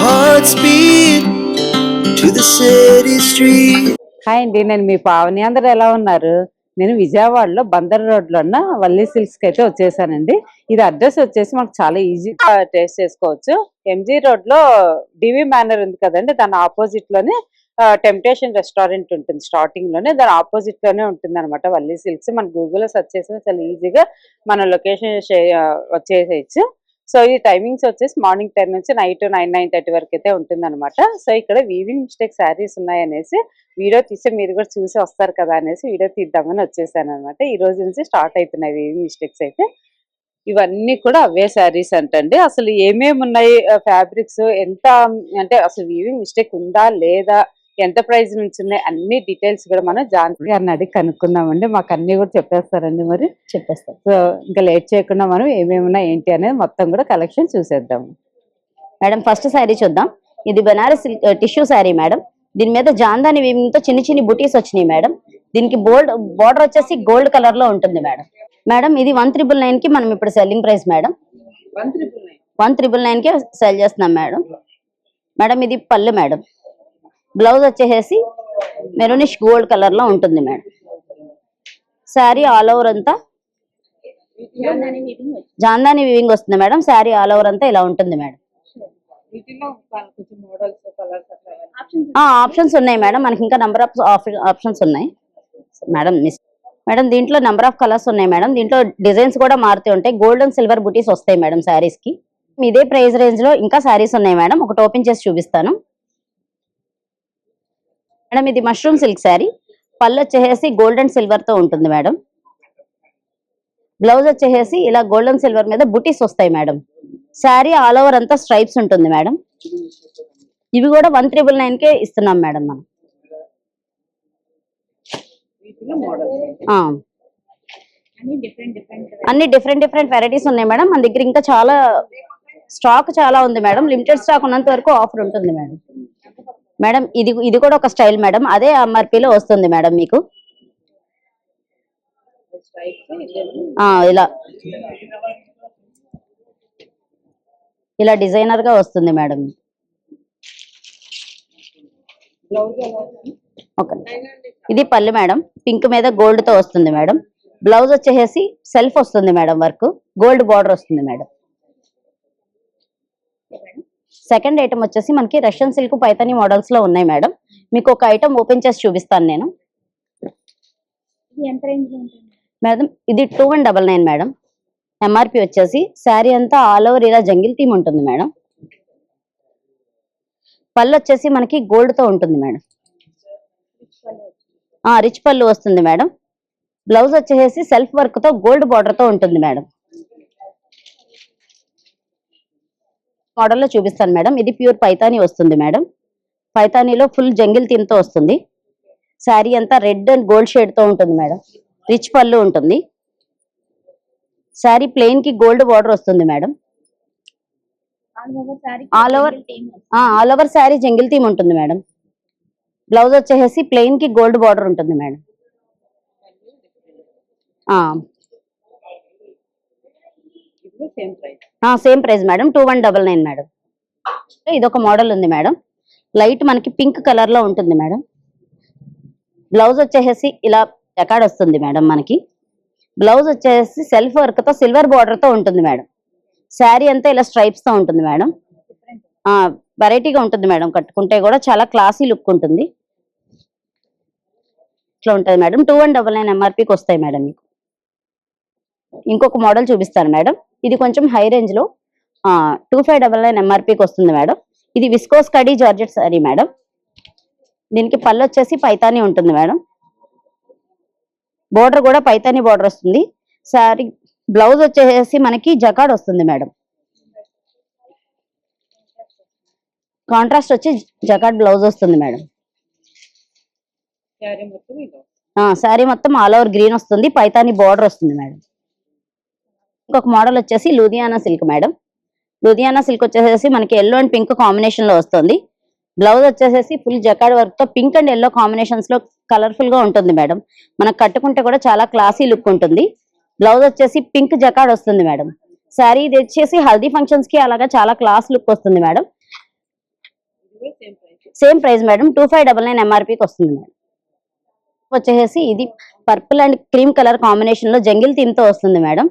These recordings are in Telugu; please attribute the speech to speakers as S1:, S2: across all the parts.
S1: hearts beat to the city street.
S2: Hi అండి, నేను మీ పావని. అందరూ ఎలా ఉన్నారు? నేను విజయవాడలో బందర్ రోడ్ లో ఉన్న వల్లి సిల్క్స్ కి అయితే వచ్చేసానండి. ఇది అడ్రస్ వచ్చేసి మనకు చాలా ఈజీగా ట్రేస్ చేసుకోవచ్చు. ఎంజీ రోడ్ లో డివి మేనర్ ఉంది కదండి, దాని ఆపోజిట్ లోనే టెంప్టేషన్ రెస్టారెంట్ ఉంటుంది. స్టార్టింగ్ లోనే దాని ఆపోజిట్ లోనే ఉంటుంది అనమాట వల్లి సిల్క్స్. మన గూగుల్లో సెర్చ్ చేసిన చాలా ఈజీగా మన లొకేషన్ వచ్చేసేయచ్చు. సో ఈ టైమింగ్స్ వచ్చేసి మార్నింగ్ 10 నుంచి నైట్ 9-9:30 వరకు అయితే ఉంటుంది అనమాట. సో ఇక్కడ వీవింగ్ మిస్టేక్ శారీస్ ఉన్నాయనేసి వీడియో తీసి మీరు కూడా చూసి వస్తారు కదా అనేసి వీడియో తీద్దామని వచ్చేసాను అనమాట. ఈ రోజు నుంచి స్టార్ట్ అవుతున్నాయి వీవింగ్ మిస్టేక్స్ అయితే. ఇవన్నీ కూడా అవే శారీస్ అంటండి. అసలు ఏమేమి ఉన్నాయి ఫ్యాబ్రిక్స్, ఎంత అంటే అసలు వీవింగ్ మిస్టేక్ ఉందా లేదా, ఎంత ప్రైస్ నుంచి ఉన్నాయి, అన్ని డీటెయిల్స్ కూడా మనం జాన్సీ గారిని అడిగి కనుక్కుందామండి. మాకు అన్ని కూడా చెప్పేస్తారండి. మరి
S3: చెప్పేస్తాం.
S2: సో ఇంకా లేట్ చేయకుండా మనం ఏమేమి ఉన్నాయి ఏంటి అనేది మొత్తం కూడా కలెక్షన్ చూసేద్దాము.
S3: మేడం ఫస్ట్ శారీ చూద్దాం. ఇది బనారస్ టిష్యూ శారీ మేడం. దీని మీద జాందాని వీవింగ్ తో చిన్ని చిన్ని బుటీస్ వచ్చినాయి మేడం. దీనికి బోర్డర్ వచ్చేసి గోల్డ్ కలర్ లో ఉంటుంది మేడం. మేడం ఇది 1,999 కి మనం ఇప్పుడు సెల్లింగ్ ప్రైస్ మేడం. 1,999 కి సెల్ చేస్తున్నాం మేడం. మేడం ఇది పళ్ళు మేడం. బ్లౌజ్ వచ్చేసి మెరూనిష్ గోల్డ్ కలర్ లో ఉంటుంది మేడం. శారీ ఆల్ ఓవర్ అంతా జాందాని వీవింగ్ వస్తుంది మేడం. శారీ ఆల్ ఓవర్ అంతా ఇలా ఉంటుంది మేడం. ఆప్షన్స్ ఉన్నాయి మేడం. మనకి ఇంకా నెంబర్ ఆఫ్ ఆప్షన్స్ ఉన్నాయి మేడం. దీంట్లో నెంబర్ ఆఫ్ కలర్స్ ఉన్నాయి మేడం. దీంట్లో డిజైన్స్ కూడా మారుతూ ఉంటాయి. గోల్డ్ అండ్ సిల్వర్ బుటీస్ వస్తాయి మేడం శారీస్ కి. ఇదే ప్రైస్ రేంజ్ లో ఇంకా శారీస్ ఉన్నాయి మేడం. ఒకటి ఓపెన్ చేసి చూపిస్తాను మేడం. ఇది మష్రూమ్ సిల్క్ శారీ. పళ్ళు వచ్చేసి గోల్డ్ అండ్ సిల్వర్ తో ఉంటుంది మేడం. బ్లౌజ్ వచ్చేసి ఇలా గోల్డ్ అండ్ సిల్వర్ మీద బుటీస్ వస్తాయి మేడం. శారీ ఆల్ ఓవర్ అంతా స్ట్రైప్స్ ఉంటుంది మేడం. ఇవి కూడా 1,999 కే ఇస్తున్నాం మేడం మనం. అన్ని డిఫరెంట్ వెరైటీస్ ఉన్నాయి మేడం. మన దగ్గర ఇంకా చాలా స్టాక్ చాలా ఉంది మేడం. లిమిటెడ్ స్టాక్ ఉన్నంత వరకు ఆఫర్ ఉంటుంది మేడం. మేడం ఇది కూడా ఒక స్టైల్ మేడం. అదే ఎంఆర్పీలో వస్తుంది మేడం మీకు. ఇలా డిజైనర్ గా వస్తుంది మేడం. ఇది పళ్ళు మేడం. పింక్ మీద గోల్డ్ తో వస్తుంది మేడం. బ్లౌజ్ వచ్చేసి సెల్ఫ్ వస్తుంది మేడం. వర్క్ గోల్డ్ బార్డర్ వస్తుంది మేడం. సెకండ్ ఐటమ్ వచ్చేసి మనకి రష్యన్ సిల్క్ పైతాని మోడల్స్ లో ఉన్నాయి మేడం. మీకు ఒక ఐటమ్ ఓపెన్ చేసి చూపిస్తాను నేను. మేడం ఇది 2,199 మేడం. ఎంఆర్పి వచ్చేసి శారీ అంతా ఆల్ ఓవర్ ఇలా జంగిల్ థీమ్ ఉంటుంది మేడం. పళ్ళు వచ్చేసి మనకి గోల్డ్ తో ఉంటుంది మేడం. రిచ్ పళ్ళు వస్తుంది మేడం. బ్లౌజ్ వచ్చేసి సెల్ఫ్ వర్క్ తో గోల్డ్ బార్డర్ తో ఉంటుంది మేడం. మోడల్లో చూపిస్తాను మేడం. ఇది ప్యూర్ పైతానీ వస్తుంది మేడం. పైతానీలో ఫుల్ జంగిల్ థీమ్ తో వస్తుంది. శారీ అంతా రెడ్ అండ్ గోల్డ్ షేడ్ తో ఉంటుంది మేడం. రిచ్ పళ్ళు ఉంటుంది. శారీ ప్లెయిన్ కి గోల్డ్ బార్డర్ వస్తుంది madam. All over sari jungle theme ఉంటుంది మేడం. బ్లౌజ్ వచ్చేసి ప్లెయిన్ కి గోల్డ్ బార్డర్ ఉంటుంది madam. Same price madam. 2,199 madam. ఇదొక మోడల్ ఉంది మేడం. లైట్ మనకి పింక్ కలర్ లో ఉంటుంది మేడం. బ్లౌజ్ వచ్చేసి ఇలా జకాడ్ వస్తుంది మేడం మనకి. బ్లౌజ్ వచ్చేసి సెల్ఫ్ వర్క్ తో సిల్వర్ బార్డర్ తో ఉంటుంది మేడం. శారీ అంతా ఇలా స్ట్రైప్స్ తో ఉంటుంది మేడం. వెరైటీగా ఉంటుంది మేడం. కట్టుకుంటే కూడా చాలా క్లాసీ లుక్ ఉంటుంది. ఇట్లా ఉంటుంది మేడం. 2,199 ఎంఆర్పీకి వస్తాయి మేడం మీకు. ఇంకొక మోడల్ చూపిస్తాను మేడం. ఇది కొంచెం హై రేంజ్ లో 2,599 ఎంఆర్పీకి వస్తుంది మేడం. ఇది viscose khadi georgette sorry madam. దీనికి పళ్ళు వచ్చేసి పైతానీ ఉంటుంది మేడం. బోర్డర్ కూడా పైతానీ బోర్డర్ వస్తుంది. సారీ బ్లౌజ్ వచ్చేసి మనకి జకాడ్ వస్తుంది మేడం. కాంట్రాస్ట్ వచ్చి జకాడ్ బ్లౌజ్ వస్తుంది మేడం. శారీ మొత్తం ఆల్ ఓవర్ గ్రీన్ వస్తుంది. పైతానీ బోర్డర్ వస్తుంది మేడం. ఇంకొక మోడల్ వచ్చేసి Ludhiana silk madam. Ludhiana silk వచ్చేసి మనకి ఎల్లో అండ్ పింక్ కాంబినేషన్ లో వస్తుంది. బ్లౌజ్ వచ్చేసి ఫుల్ జకాడ్ వర్క్ తో పింక్ అండ్ ఎల్లో కాంబినేషన్స్ లో కలర్ఫుల్ గా ఉంటుంది మేడం. మనకు కట్టుకుంటే కూడా చాలా క్లాసీ లుక్ ఉంటుంది. బ్లౌజ్ వచ్చేసి పింక్ జకాడ్ వస్తుంది మేడం. శారీ ఇది వచ్చేసి హల్దీ ఫంక్షన్స్ కి అలాగా చాలా క్లాస్ లుక్ వస్తుంది మేడం. సేమ్ ప్రైస్ మేడం 2599 ఎంఆర్పీకి వస్తుంది మేడం. వచ్చేసి ఇది purple and cream colour combination లో జంగిల్ థీమ్ తో వస్తుంది మేడం.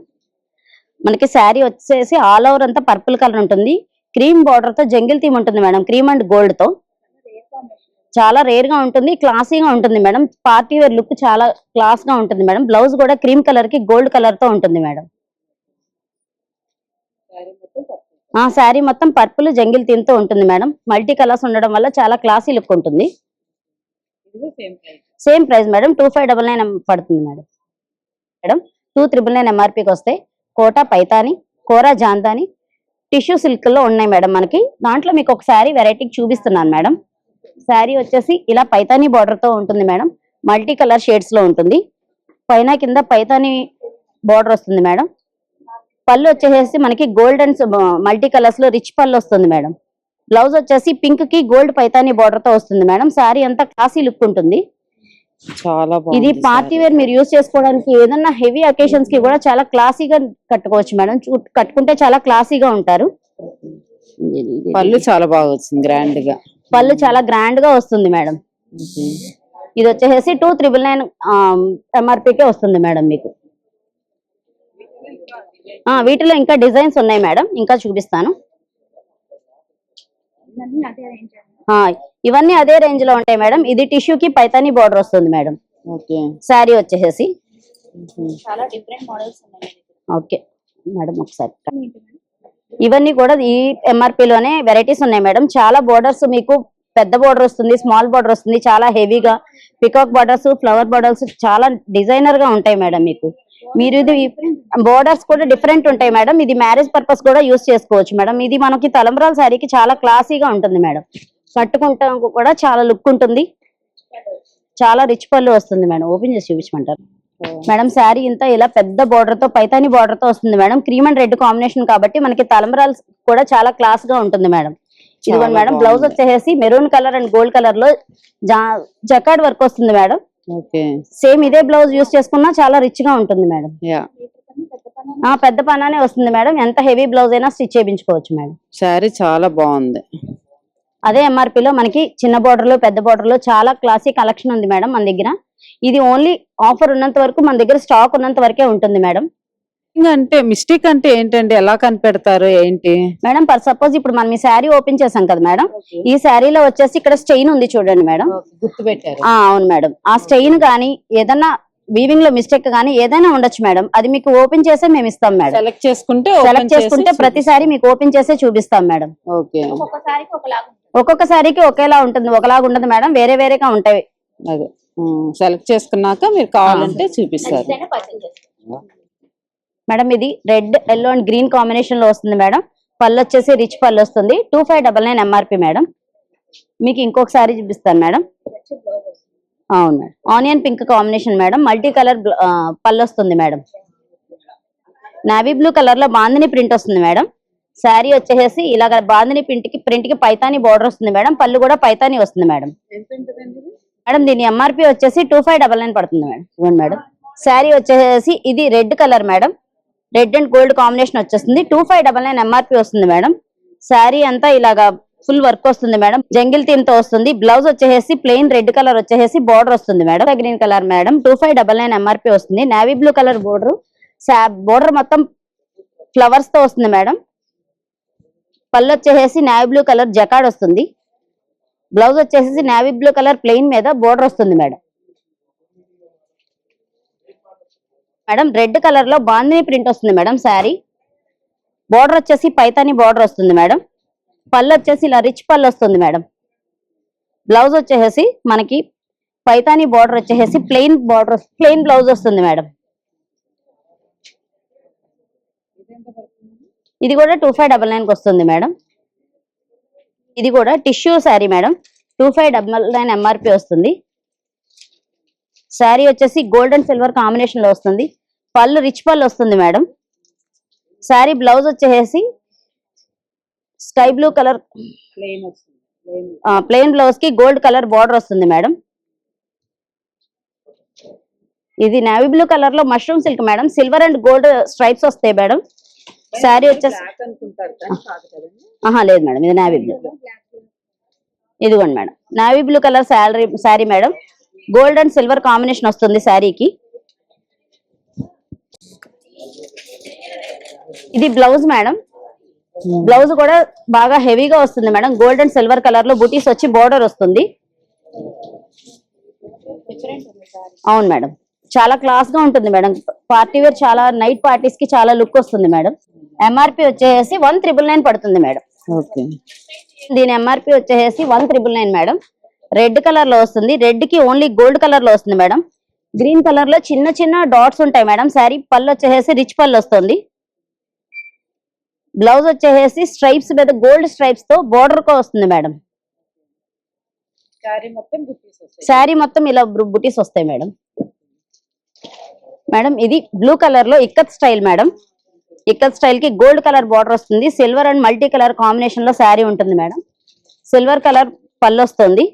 S3: మనకి శారీ వచ్చేసి ఆల్ ఓవర్ అంతా పర్పుల్ కలర్ ఉంటుంది, క్రీమ్ బార్డర్ తో జంగిల్ థీమ్ ఉంటుంది మేడం, క్రీమ్ అండ్ గోల్డ్ తో. చాలా రేర్ గా ఉంటుంది, క్లాసీగా ఉంటుంది మేడం. పార్టీ వేర్ లుక్ చాలా క్లాస్ గా ఉంటుంది మేడం. బ్లౌజ్ కూడా క్రీమ్ కలర్ కి గోల్డ్ కలర్ తో ఉంటుంది మేడం. శారీ మొత్తం పర్పుల్ జంగిల్ థీమ్ తో ఉంటుంది మేడం. మల్టీ కలర్స్ ఉండడం వల్ల చాలా క్లాసీ లుక్ ఉంటుంది. సేమ్ ప్రైస్ మేడం 2599 పడుతుంది మేడం. 2399 ఎంఆర్పీకి వస్తాయి. కోటా పైతాని, కోరా జాందాని, టిష్యూ సిల్క్ లో ఉన్నాయి మేడం మనకి. దాంట్లో మీకు ఒక శారీ వెరైటీకి చూపిస్తున్నాను మేడం. శారీ వచ్చేసి ఇలా పైతాని బార్డర్ తో ఉంటుంది మేడం. మల్టీ కలర్ షేడ్స్ లో ఉంటుంది. పైన కింద పైతాని బార్డర్ వస్తుంది మేడం. పళ్ళు వచ్చేసి మనకి గోల్డ్ అండ్ మల్టీ కలర్స్ లో రిచ్ పళ్ళు వస్తుంది మేడం. బ్లౌజ్ వచ్చేసి పింక్ కి గోల్డ్ పైతాని బార్డర్ తో వస్తుంది మేడం. శారీ అంతా క్లాసీ లుక్ ఉంటుంది.
S2: చాలా
S3: ఇది పార్టీ వేర్ మీరు యూజ్ చేసుకోవడానికి, ఏదన్నా హెవీ అకేషన్స్ కి కూడా చాలా క్లాసీగా కట్టుకోవచ్చు మేడం. కట్టుకుంటే చాలా క్లాసీగా ఉంటారు.
S2: పళ్ళు చాలా బాగా వచ్చింది, గ్రాండ్ గా.
S3: పళ్ళు చాలా గ్రాండ్ గా వస్తుంది మేడం. ఇది వచ్చేసి 2399 ఎంఆర్పీకే వస్తుంది మేడం మీకు. వీటిలో ఇంకా డిజైన్స్ ఉన్నాయి మేడం, ఇంకా చూపిస్తాను. ఇవన్నీ అదే రేంజ్ లో ఉంటాయి మేడం. ఇది టిష్యూ కి పైతాని బార్డర్ వస్తుంది మేడం. శారీ వచ్చేసి చాలా డిఫరెంట్ మోడల్స్ ఉన్నాయి. ఓకే మేడం, ఒకసారి ఇవన్నీ కూడా ఈ ఎంఆర్పీ లోనే వెరైటీస్ ఉన్నాయి మేడం. చాలా బోర్డర్స్ మీకు పెద్ద బోర్డర్ వస్తుంది, స్మాల్ బోర్డర్ వస్తుంది, చాలా హెవీగా పికాక్ బోర్డర్స్, ఫ్లవర్ బోర్డర్స్ చాలా డిజైనర్ గా ఉంటాయి మేడం మీకు. మీరు ఇది బోర్డర్స్ కూడా డిఫరెంట్ ఉంటాయి మేడం. ఇది మ్యారేజ్ పర్పస్ కూడా యూస్ చేసుకోవచ్చు మేడం. ఇది మనకి తలంబ్రాల శారీకి చాలా క్లాసీగా ఉంటుంది మేడం. కట్టుకుంటాం కూడా చాలా లుక్ ఉంటుంది. చాలా రిచ్ పళ్ళు వస్తుంది మేడం. ఓపెన్ చేసి చూపించమంటారు మేడం. శారీ ఇంత ఇలా పెద్ద బోర్డర్ తో పైతాని బార్డర్ తో వస్తుంది madam. Cream and red combination కాబట్టి మనకి తలంబ్రాలు కూడా చాలా క్లాస్ గా ఉంటుంది మేడం. ఇదిగోండి మేడం. బ్లౌజ్ వచ్చేసి maroon colour and gold colour లో జకార్డ్ వర్క్ వస్తుంది మేడం. సేమ్ ఇదే బ్లౌజ్ యూస్ చేసుకున్నా చాలా రిచ్ గా ఉంటుంది మేడం. పెద్ద పనానే వస్తుంది మేడం. ఎంత హెవీ బ్లౌజ్ అయినా స్టిచ్ చేయించుకోవచ్చు మేడం.
S2: శారీ చాలా బాగుంది.
S3: అదే ఎంఆర్పీలో మనకి చిన్న బోర్డర్ లో పెద్ద బోర్డర్ లో చాలా క్లాసీ కలెక్షన్ ఉంది మేడం మన దగ్గర. ఇది ఓన్లీ ఆఫర్ ఉన్నంత వరకు మన దగ్గర స్టాక్ ఉన్నంత వరకే ఉంటుంది మేడం.
S2: అంటే మిస్టేక్ అంటే ఏంటండి, ఎలా కనిపెడతారు ఏంటి
S3: మేడం? ఫర్ సపోజ్ ఇప్పుడు మనం ఈ శారీ ఓపెన్ చేసాం కదా మేడం. ఈ శారీలో వచ్చేసి ఇక్కడ స్టెయిన్ ఉంది చూడండి మేడం.
S2: గుర్తు పెట్టారు.
S3: అవును మేడం. ఆ స్టెయిన్ కానీ ఏదన్నా వీవింగ్ లో మిస్టేక్ కానీ ఏదైనా ఉండొచ్చు మేడం. అది మీకు ఓపెన్ చేసే మేము ఇస్తాం మేడం.
S2: సెలెక్ట్ చేసుకుంటే
S3: ప్రతిసారి మీకు ఓపెన్ చేసే చూపిస్తాం మేడం. ఒక్కొక్క శారీకి ఒకేలా ఉంటుంది, ఒకలాగా ఉండదు మేడం. వేరే వేరేగా ఉంటాయి.
S2: అదే సెలెక్ట్ చేసుకున్నాక మీరు కావాలంటే చూపిస్తారు
S3: మేడం. ఇది red, yellow and green combination లో వస్తుంది మేడం. పళ్ళు వచ్చేసి రిచ్ పళ్ళు వస్తుంది. 2599 ఎంఆర్పీ మేడం. మీకు ఇంకొక శారీ చూపిస్తాను మేడం. అవును madam. Onion pink combination madam. Multi colour పళ్ళు వస్తుంది మేడం. నావీ బ్లూ కలర్ లో బాందిని ప్రింట్ వస్తుంది మేడం. శారీ వచ్చేసి ఇలాగ బాందిని ప్రింట్ కి పైతాని బార్డర్ వస్తుంది మేడం. పళ్ళు కూడా పైతాని వస్తుంది మేడం. మేడం దీని ఎంఆర్పీ వచ్చేసి 2599 పడుతుంది మేడం. ఇవ్వండి మేడం. శారీ వచ్చేసి ఇది red colour madam. Red and gold combination వచ్చేస్తుంది. 2599 ఎంఆర్పీ వస్తుంది మేడం. శారీ అంతా ఇలాగా ఫుల్ వర్క్ వస్తుంది మేడం. జంగిల్ థీమ్ తో వస్తుంది. బ్లౌజ్ వచ్చేసి ప్లెయిన్ రెడ్ కలర్ వచ్చేసి బార్డర్ వస్తుంది madam. Green colour madam. 2599 MRP వస్తుంది. నావీ బ్లూ కలర్ బోర్డర్ మొత్తం ఫ్లవర్స్ తో వస్తుంది మేడం. పళ్ళు వచ్చేసి నావీ బ్లూ కలర్ జకాడ్ వస్తుంది. బ్లౌజ్ వచ్చేసి నావీ బ్లూ కలర్ ప్లెయిన్ మీద బోర్డర్ వస్తుంది మేడం. మేడం రెడ్ కలర్ లో బాందిని ప్రింట్ వస్తుంది మేడం. శారీ బోర్డర్ వచ్చేసి పైతాని బోర్డర్ వస్తుంది మేడం. పళ్ళు వచ్చేసి ఇలా రిచ్ పళ్ళు వస్తుంది మేడం. బ్లౌజ్ వచ్చేసి మనకి పైతాని బోర్డర్ వచ్చేసి ప్లెయిన్ బ్లౌజ్ వస్తుంది మేడం. ఇది కూడా 2599 వస్తుంది మేడం. ఇది కూడా టిష్యూ శారీ మేడం. 2599 ఎంఆర్పీ వస్తుంది. శారీ వచ్చేసి గోల్డ్ అండ్ సిల్వర్ కాంబినేషన్ లో వస్తుంది. పళ్ళు రిచ్ పళ్ళు వస్తుంది మేడం. శారీ బ్లౌజ్ వచ్చేసి sky blue colour plain blouse కి గోల్డ్ కలర్ బార్డర్ వస్తుంది మేడం. ఇది నావీ బ్లూ కలర్ లో mushroom silk madam. Silver and gold stripes వస్తాయి మేడం. శారీ వచ్చేసి లేదు మేడం, ఇది నావీ బ్లూ. ఇదిగోండి madam, navy blue colour sari madam, gold and silver combination వస్తుంది శారీకి. ఇది బ్లౌజ్ మేడం, బ్లౌజ్ కూడా బాగా హెవీగా వస్తుంది madam, gold and silver colour లో బుటీస్ వచ్చి బోర్డర్ వస్తుంది. అవును మేడం, చాలా క్లాస్ గా ఉంటుంది మేడం, పార్టీ వేర్, చాలా నైట్ పార్టీస్ కి చాలా లుక్ వస్తుంది మేడం. ఎంఆర్పి వచ్చేసి 1999 పడుతుంది మేడం.
S2: ఓకే,
S3: దీని ఎంఆర్పి వచ్చేసి 1999 మేడం. రెడ్ కలర్ లో వస్తుంది, రెడ్ కి ఓన్లీ గోల్డ్ కలర్ లో వస్తుంది మేడం. గ్రీన్ కలర్ లో చిన్న చిన్న డాట్స్ ఉంటాయి మేడం. శారీ పళ్ళు వచ్చేసి రిచ్ పళ్ళు వస్తుంది. బ్లౌజ్ వచ్చేసి స్ట్రైప్స్ మీద గోల్డ్ స్ట్రైప్స్ తో బోర్డర్ గా వస్తుంది మేడం. శారీ మొత్తం ఇలా బుటీస్ వస్తాయి మేడం. మేడం ఇది బ్లూ కలర్ లో ikat style madam. Ikat style కి గోల్డ్ కలర్ బార్డర్ వస్తుంది, silver and multi colour combination లో శారీ ఉంటుంది మేడం. సిల్వర్ కలర్ పళ్ళు వస్తుంది.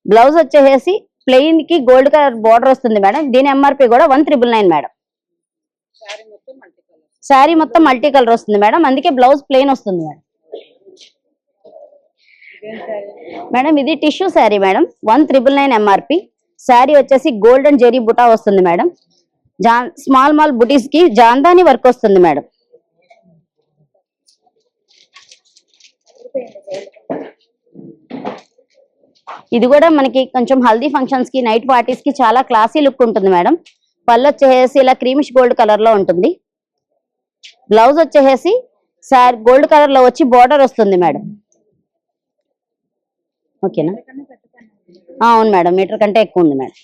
S3: బ్లౌజ్ వచ్చేసి ప్లెయిన్ కి గోల్డ్ కలర్ బార్డర్ వస్తుంది మేడం. దీని ఎంఆర్పి కూడా 1999 మేడం. శారీ మొత్తం మల్టీ కలర్ వస్తుంది మేడం, అందుకే బ్లౌజ్ ప్లెయిన్ వస్తుంది మేడం. మేడం ఇది tissue sari madam, 1999 MRP. Sari వచ్చేసి గోల్డ్ అండ్ జెరీ బుటా వస్తుంది మేడం. స్మాల్ స్మాల్ బుటీస్ కి జాందాని వర్క్ వస్తుంది మేడం. ఇది కూడా మనకి కొంచెం హల్దీ ఫంక్షన్స్ కి, నైట్ పార్టీస్ కి చాలా క్లాసీ లుక్ ఉంటుంది మేడం. పళ్ళు వచ్చేసి ఇలా క్రీమిష్ గోల్డ్ కలర్ లో ఉంటుంది. బ్లౌజ్ వచ్చేసి గోల్డ్ కలర్ లో వచ్చి బోర్డర్ వస్తుంది మేడం. ఓకేనా? అవును మేడం, మీటర్ కంటే ఎక్కువ ఉంది మేడం.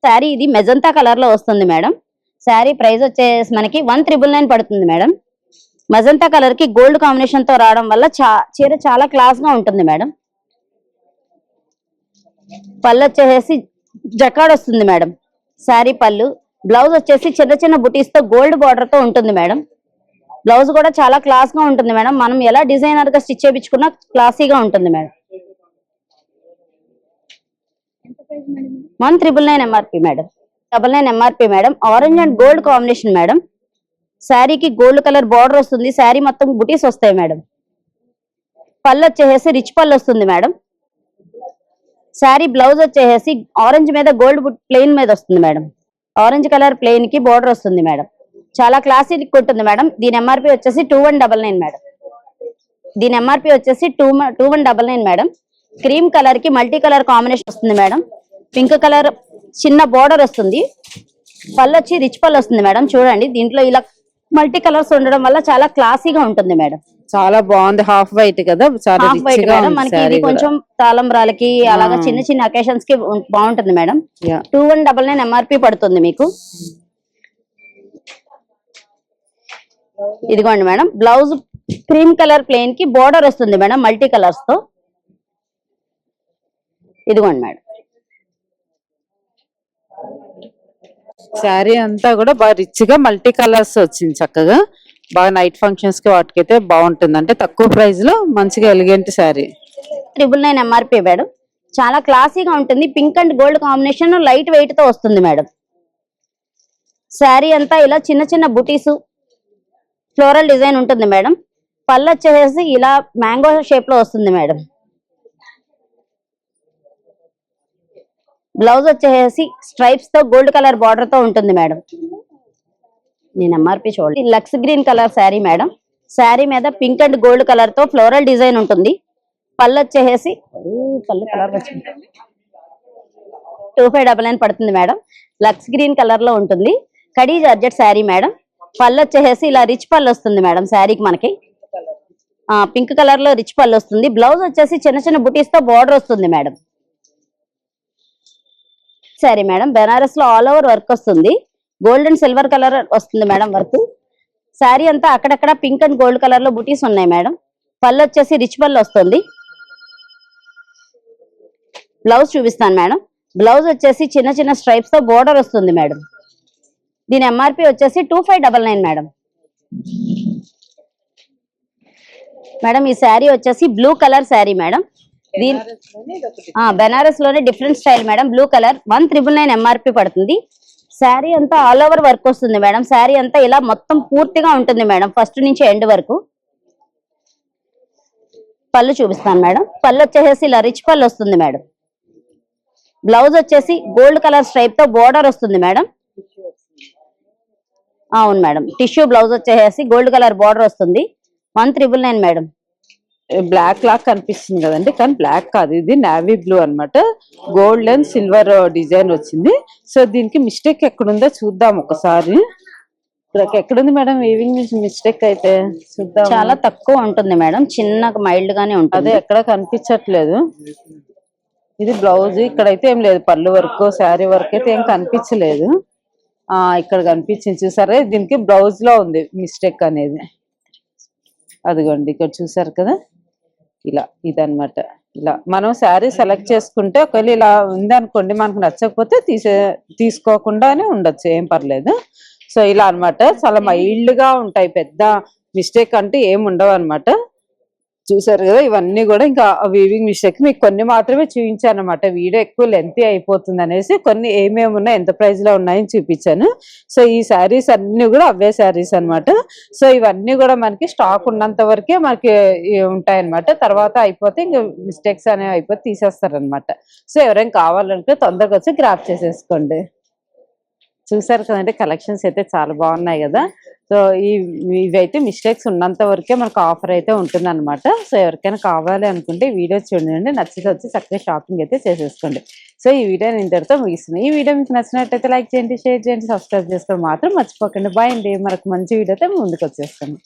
S3: శారీ ఇది మెజంతా కలర్ లో వస్తుంది మేడం. శారీ ప్రైస్ వచ్చేసి మనకి 1999 పడుతుంది మేడం. మెజంతా కలర్ కి గోల్డ్ కాంబినేషన్ తో రావడం వల్ల చీర చాలా క్లాస్ గా ఉంటుంది మేడం. పళ్ళు వచ్చేసి జకాడ్ వస్తుంది మేడం శారీ పళ్ళు. బ్లౌజ్ వచ్చేసి చిన్న చిన్న బుటీస్ తో గోల్డ్ బార్డర్ తో ఉంటుంది మేడం. బ్లౌజ్ కూడా చాలా క్లాస్ గా ఉంటుంది మేడం. మనం ఎలా డిజైనర్ గా స్టిచ్ చేయించుకున్నా క్లాసీగా ఉంటుంది madam. 1999 MRP madam. 99 MRP madam. Orange and gold combination madam. శారీకి గోల్డ్ కలర్ బార్డర్ వస్తుంది. శారీ మొత్తం బుటీస్ వస్తాయి మేడం. పళ్ళు వచ్చేసి రిచ్ పళ్ళు వస్తుంది మేడం. శారీ బ్లౌజ్ వచ్చేసి ఆరెంజ్ మీద గోల్డ్ ప్లెయిన్ మీద వస్తుంది మేడం. ఆరెంజ్ కలర్ ప్లెయిన్ కి బార్డర్ వస్తుంది మేడం. చాలా క్లాసిక్ ఉంటుంది మేడం. దీని ఎంఆర్పి వచ్చేసి 2199 మేడం. దీని ఎంఆర్పి వచ్చేసి 2199 మేడం. క్రీమ్ కలర్ కి మల్టీ కలర్ కాంబినేషన్ వస్తుంది మేడం. పింక్ కలర్ చిన్న బార్డర్ వస్తుంది. పళ్ళు వచ్చి రిచ్ పళ్ళు వస్తుంది మేడం. చూడండి, దీంట్లో ఇలా మల్టీ కలర్స్ ఉండడం వల్ల చాలా క్లాసీగా ఉంటుంది మేడం.
S2: చాలా బాగుంది. హాఫ్ వైట్ కదా, చాలా
S3: హాఫ్ వైట్ మేడం. మనకి ఇది కొంచెం తాళంబ్రాలకి అలాగా చిన్న చిన్న అకేషన్స్ కి బాగుంటుంది మేడం. 2199 ఎంఆర్పి పడుతుంది మీకు. ఇదిగోండి madam, blouse cream colour plain కి బోర్డర్ వస్తుంది మేడం మల్టీ కలర్స్ తో. ఇదిగోండి మేడం,
S2: శారీ అంతా కూడా బాగా రిచ్ గా మల్టీ కలర్స్ వచ్చింది. చక్కగా బాగా నైట్ ఫంక్షన్స్ కి వాటికైతే బాగుంటుంది. అంటే తక్కువ ప్రైస్ లో మంచిగా ఎలిగెంట్ శారీ.
S3: 999 MRP madam. చాలా క్లాసీగా ఉంటుంది. Pink and gold combination light weight తో వస్తుంది మేడం. శారీ అంతా ఇలా చిన్న చిన్న బుటీస్ ఫ్లోరల్ డిజైన్ ఉంటుంది మేడం. పళ్ళు వచ్చేసి ఇలా మ్యాంగో షేప్ లో వస్తుంది మేడం. బ్లౌజ్ వచ్చేసి స్ట్రైప్స్ తో గోల్డ్ కలర్ బార్డర్ తో ఉంటుంది మేడం. నేను ఎంఆర్పి చూడండి. లక్స్ green colour sari madam. Sari మీద పింక్ అండ్ గోల్డ్ కలర్ తో ఫ్లోరల్ డిజైన్ ఉంటుంది. పళ్ళు వచ్చేసి పళ్ళు కలర్ వచ్చింది 2599 పడుతుంది మేడం. లక్స్ గ్రీన్ కలర్ లో ఉంటుంది. Khadi georgette sari madam. పళ్ళు వచ్చేసి ఇలా రిచ్ పళ్ళు వస్తుంది మేడం. శారీకి మనకి పింక్ కలర్ లో రిచ్ పళ్ళు వస్తుంది. బ్లౌజ్ వచ్చేసి చిన్న చిన్న బుటీస్ తో బార్డర్ వస్తుంది మేడం. శారీ మేడం బెనారస్ లో ఆల్ ఓవర్ వర్క్ వస్తుంది. గోల్డ్ అండ్ సిల్వర్ కలర్ వస్తుంది మేడం వర్క్. శారీ అంతా అక్కడక్కడ పింక్ అండ్ గోల్డ్ కలర్ లో బుటీస్ ఉన్నాయి మేడం. పళ్ళు వచ్చేసి రిచ్ పళ్ళు వస్తుంది. బ్లౌజ్ చూపిస్తాను మేడం. బ్లౌజ్ వచ్చేసి చిన్న చిన్న స్ట్రైప్స్ తో బోర్డర్ వస్తుంది మేడం. దీని ఎంఆర్పి వచ్చేసి 2599 మేడం. మేడం ఈ శారీ వచ్చేసి బ్లూ కలర్ శారీ మేడం. దీని బెనారస్ లోనే different style madam. Blue colour 1999 MRP పడుతుంది. శారీ అంతా ఆల్ ఓవర్ వర్క్ వస్తుంది మేడం. శారీ అంతా ఇలా మొత్తం పూర్తిగా ఉంటుంది మేడం, ఫస్ట్ నుంచి ఎండ్ వరకు. పళ్ళు చూపిస్తాను మేడం. పళ్ళు వచ్చేసి ఇలా రిచ్ పళ్ళు వస్తుంది మేడం. బ్లౌజ్ వచ్చేసి గోల్డ్ కలర్ స్ట్రైప్ తో బోర్డర్ వస్తుంది మేడం. అవును మేడం, టిష్యూ బ్లౌజ్ వచ్చేసి గోల్డ్ కలర్ బోర్డర్ వస్తుంది. 1399 మేడం.
S2: బ్లాక్ లాక్ కనిపిస్తుంది కదండి, కానీ బ్లాక్ కాదు, ఇది నావీ బ్లూ అన్నమాట. గోల్డ్ అండ్ సిల్వర్ డిజైన్ వచ్చింది. సో దీనికి మిస్టేక్ ఎక్కడుందో చూద్దాం ఒకసారి. ఇక్కడ ఎక్కడుంది మేడం వీవింగ్ మిస్టేక్ అయితే చూద్దాం.
S3: చాలా తక్కువ ఉంటుంది మేడం, చిన్నగా మైల్డ్ గానే ఉంటుంది.
S2: అదే ఎక్కడ కనిపించట్లేదు. ఇది బ్లౌజ్, ఇక్కడైతే ఏం లేదు, పళ్ళు వర్క్ శారీ వర్క్ అయితే ఏం కనిపించలేదు. ఇక్కడ కనిపించింది చూసారా, దీనికి బ్లౌజ్ లో ఉంది మిస్టేక్ అనేది. అదిగోండి ఇక్కడ చూసారు కదా, ఇలా ఇదన్నమాట. ఇలా మనం శారీ సెలెక్ట్ చేసుకుంటే ఒకవేళ ఇలా ఉంది అనుకోండి, మనకు నచ్చకపోతే తీసుకోకుండానే ఉండొచ్చు, ఏం పర్లేదు. సో ఇలా అన్నమాట, చాలా మైల్డ్ గా ఉంటాయి, పెద్ద మిస్టేక్ అంటే ఏం ఉండవు అనమాట. చూసారు కదా, ఇవన్నీ కూడా ఇంకా వీవింగ్ మిస్టేక్. మీకు కొన్ని మాత్రమే చూపించాను అనమాట, వీడియో ఎక్కువ లెంతీ అయిపోతుంది అనేసి కొన్ని ఏమేమి ఉన్నాయి, ఎంత ప్రైస్ లో ఉన్నాయని చూపించాను. సో ఈ శారీస్ అన్ని కూడా అవే శారీస్ అనమాట. సో ఇవన్నీ కూడా మనకి స్టాక్ ఉన్నంత వరకే మనకి ఉంటాయి అనమాట. తర్వాత అయిపోతే ఇంకా మిస్టేక్స్ అనేవి అయిపోతే తీసేస్తారనమాట. సో ఎవరైనా కావాలంటే తొందరగా వచ్చి గ్రాప్ చేసేసుకోండి. చూసారు కదండి, కలెక్షన్స్ అయితే చాలా బాగున్నాయి కదా. సో ఇవైతే మిస్టేక్స్ ఉన్నంత వరకే మనకు ఆఫర్ అయితే ఉంటుంది అనమాట. సో ఎవరికైనా కావాలి అనుకుంటే వీడియో చూడండి, నచ్చితే వచ్చి చక్కగా షాపింగ్ అయితే చేసేసుకోండి. సో ఈ వీడియో నేను ఇంతటితో ముగిస్తున్నాను. ఈ వీడియో మీకు నచ్చినట్టయితే లైక్ చేయండి, షేర్ చేయండి, సబ్స్క్రైబ్ చేసుకోవడం మాత్రం మర్చిపోకండి. బాయ్ అండి, మనకు మంచి వీడియోతో ముందుకు వచ్చేస్తాను.